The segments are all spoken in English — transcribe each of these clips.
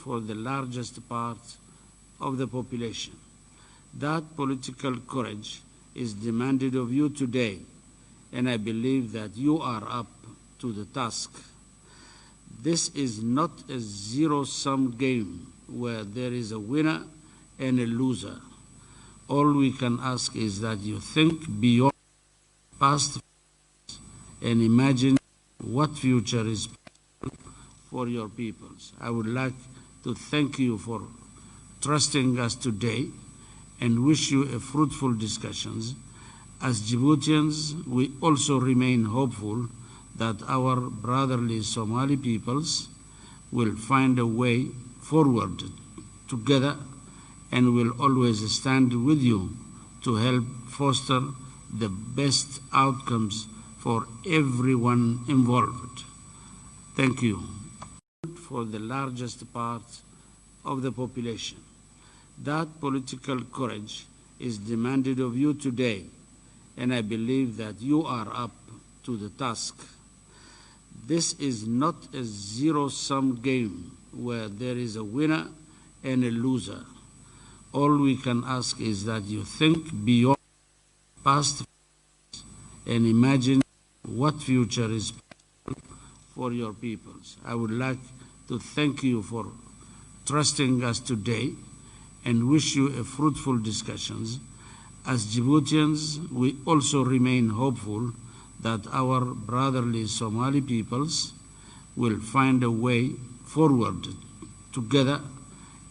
for the largest part of the population. That political courage is demanded of you today, and I believe that you are up to the task. This is not a zero-sum game where there is a winner and a loser. All we can ask is that you think beyond past and imagine what future is for your peoples. I would like to thank you for trusting us today and wish you a fruitful discussions. As Djiboutians, we also remain hopeful that our brotherly Somali peoples will find a way forward together and will always stand with you to help foster the best outcomes for everyone involved. Thank you. For the largest part of the population. That political courage is demanded of you today, and I believe that you are up to the task. This is not a zero-sum game where there is a winner and a loser. All we can ask is that you think beyond past and imagine what future is for your peoples. I would like to thank you for trusting us today and wish you a fruitful discussions. As Djiboutians, we also remain hopeful that our brotherly Somali peoples will find a way forward together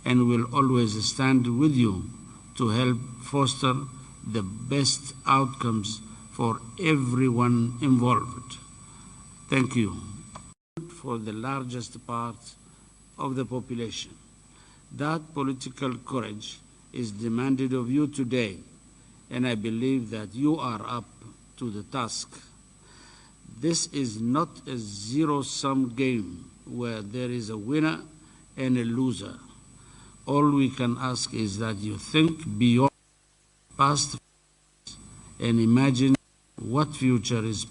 and will always stand with you to help foster the best outcomes for everyone involved. Thank you. For the largest part of the population. That political courage is demanded of you today, and I believe that you are up to the task. This is not a zero-sum game where there is a winner and a loser. All we can ask is that you think beyond past and imagine what future is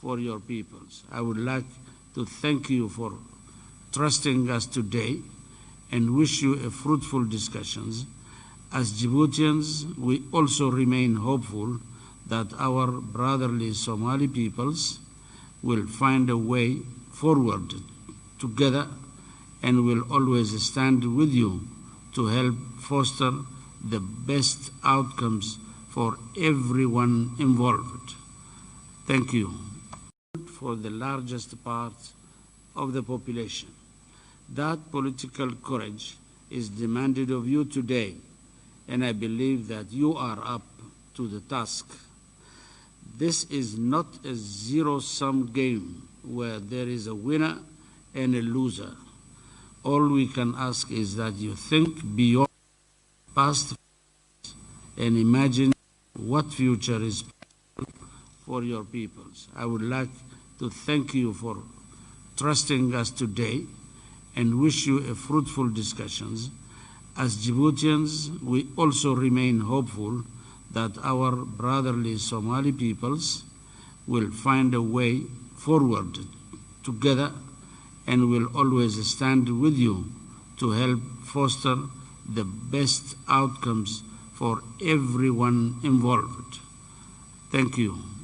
for your peoples. I would like to thank you for trusting us today and wish you a fruitful discussions. As Djiboutians, we also remain hopeful that our brotherly Somali peoples will find a way forward together and will always stand with you to help foster the best outcomes for everyone involved. Thank you. For the largest part of the population. That political courage is demanded of you today, and I believe that you are up to the task. This is not a zero-sum game where there is a winner and a loser. All we can ask is that you think beyond past and imagine what future is for your peoples. I would like to thank you for trusting us today and wish you a fruitful discussions. As Djiboutians, we also remain hopeful that our brotherly Somali peoples will find a way forward together and will always stand with you to help foster the best outcomes for everyone involved. Thank you.